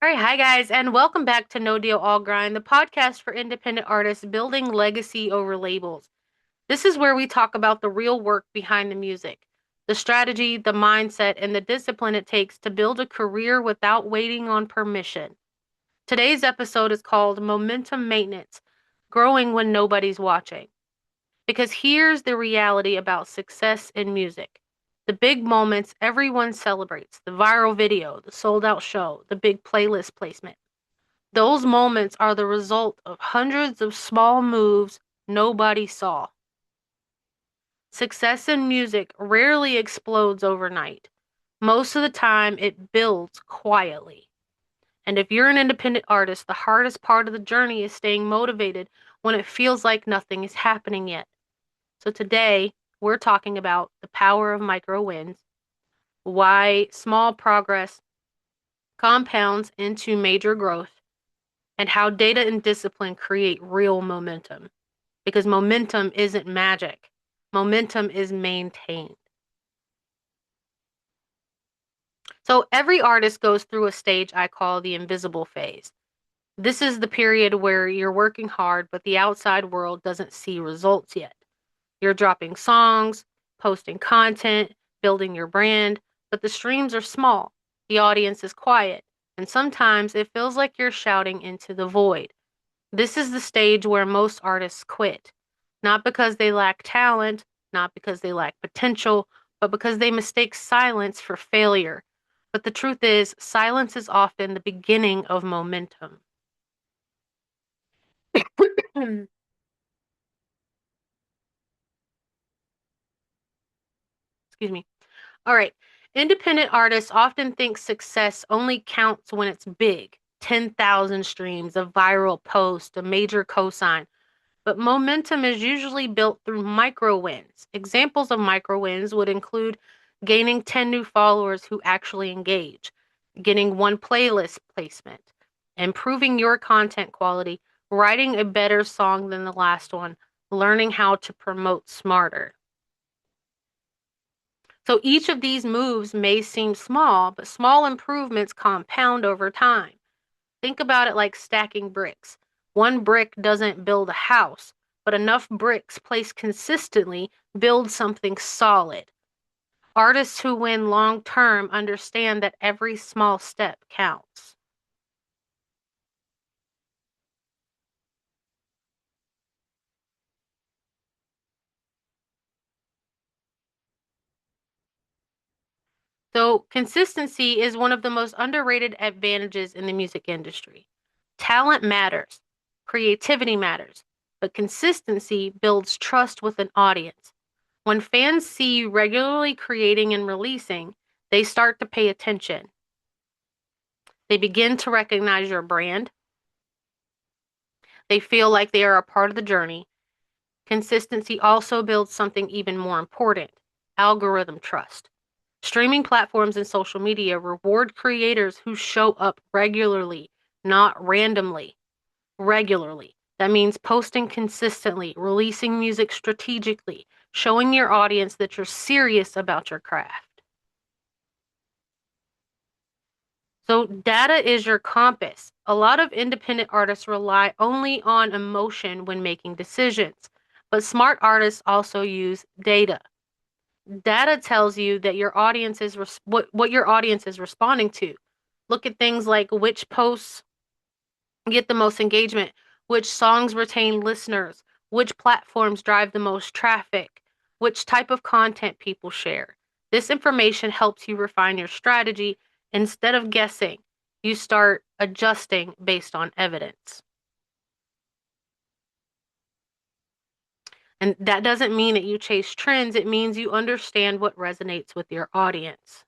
All right, hi guys, and welcome back to No Deal All Grind, the podcast for independent artists building legacy over labels. This is where we talk about the real work behind the music, the strategy, the mindset, and the discipline it takes to build a career without waiting on permission. Today's episode is called Momentum Maintenance, Growing When Nobody's Watching. Because here's the reality about success in music. The big moments everyone celebrates, the viral video, the sold out show, the big playlist placement. Those moments are the result of hundreds of small moves nobody saw. Success in music rarely explodes overnight. Most of the time, it builds quietly. And if you're an independent artist, the hardest part of the journey is staying motivated when it feels like nothing is happening yet. So today, we're talking about the power of micro wins, why small progress compounds into major growth, and how data and discipline create real momentum. Because momentum isn't magic, momentum is maintained. So every artist goes through a stage I call the invisible phase. This is the period where you're working hard, but the outside world doesn't see results yet. You're dropping songs, posting content, building your brand, but the streams are small, the audience is quiet, and sometimes it feels like you're shouting into the void. This is the stage where most artists quit, not because they lack talent, not because they lack potential, but because they mistake silence for failure. But the truth is, silence is often the beginning of momentum. Excuse me. All right. Independent artists often think success only counts when it's big 10,000 streams, a viral post, a major cosign. But momentum is usually built through micro wins. Examples of micro wins would include gaining 10 new followers who actually engage, getting one playlist placement, improving your content quality, writing a better song than the last one, learning how to promote smarter. So each of these moves may seem small, but small improvements compound over time. Think about it like stacking bricks. One brick doesn't build a house, but enough bricks placed consistently build something solid. Artists who win long term understand that every small step counts. So, consistency is one of the most underrated advantages in the music industry. Talent matters, creativity matters, but consistency builds trust with an audience. When fans see you regularly creating and releasing, they start to pay attention. They begin to recognize your brand. They feel like they are a part of the journey. Consistency also builds something even more important: algorithm trust. Streaming platforms and social media reward creators who show up regularly, not randomly. Regularly. That means posting consistently, releasing music strategically, showing your audience that you're serious about your craft. So, data is your compass. A lot of independent artists rely only on emotion when making decisions, but smart artists also use data. Data tells you that your audience is what your audience is responding to. Look at things like which posts get the most engagement, which songs retain listeners, which platforms drive the most traffic, which type of content people share. This information helps you refine your strategy. Instead of guessing, you start adjusting based on evidence. And that doesn't mean that you chase trends, it means you understand what resonates with your audience.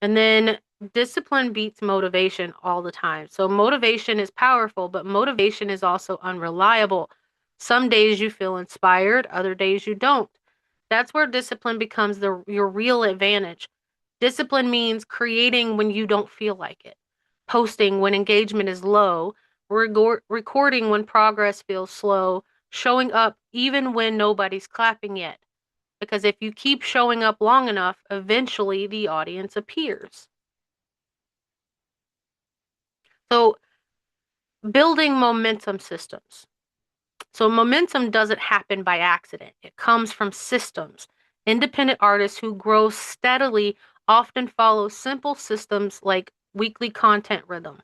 And then discipline beats motivation all the time. So motivation is powerful, but motivation is also unreliable. Some days you feel inspired, other days you don't. That's where discipline becomes your real advantage. Discipline means creating when you don't feel like it, posting when engagement is low, recording when progress feels slow, showing up even when nobody's clapping yet. Because if you keep showing up long enough, eventually the audience appears. So, building momentum systems. So, momentum doesn't happen by accident, it comes from systems. Independent artists who grow steadily often follow simple systems like weekly content rhythm,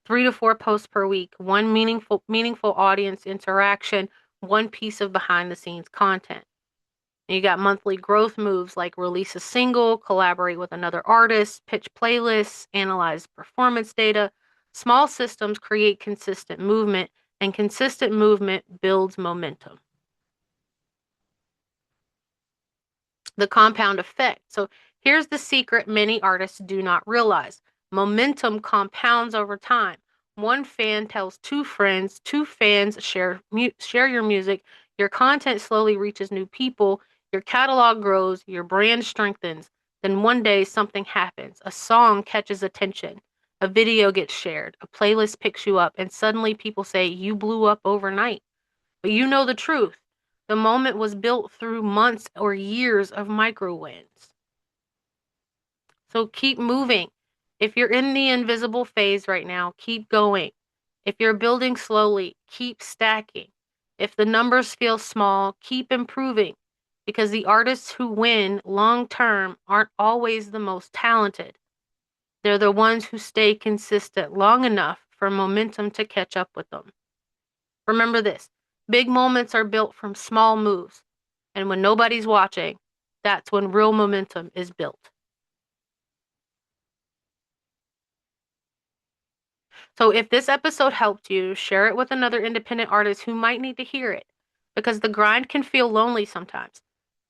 3 to 4 posts per week, one meaningful audience interaction, one piece of behind the scenes content. And you got monthly growth moves like release a single, collaborate with another artist, pitch playlists, analyze performance data. Small systems create consistent movement, and consistent movement builds momentum. The compound effect. So here's the secret many artists do not realize. Momentum compounds over time. One fan tells two friends, two fans share your music, your content slowly reaches new people, your catalog grows, your brand strengthens. Then one day something happens. A song catches attention, a video gets shared, a playlist picks you up, and suddenly people say you blew up overnight. But you know the truth. The moment was built through months or years of micro wins. So keep moving. If you're in the invisible phase right now, keep going. If you're building slowly, keep stacking. If the numbers feel small, keep improving. Because the artists who win long term aren't always the most talented. They're the ones who stay consistent long enough for momentum to catch up with them. Remember this, big moments are built from small moves. And when nobody's watching, that's when real momentum is built. So if this episode helped you, share it with another independent artist who might need to hear it. Because the grind can feel lonely sometimes,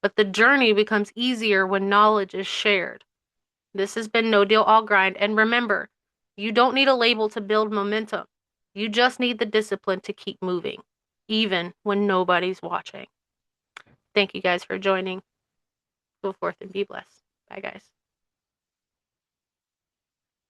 but the journey becomes easier when knowledge is shared. This has been No Deal All Grind. And remember, you don't need a label to build momentum. You just need the discipline to keep moving, even when nobody's watching. Thank you guys for joining. Go forth and be blessed. Bye, guys.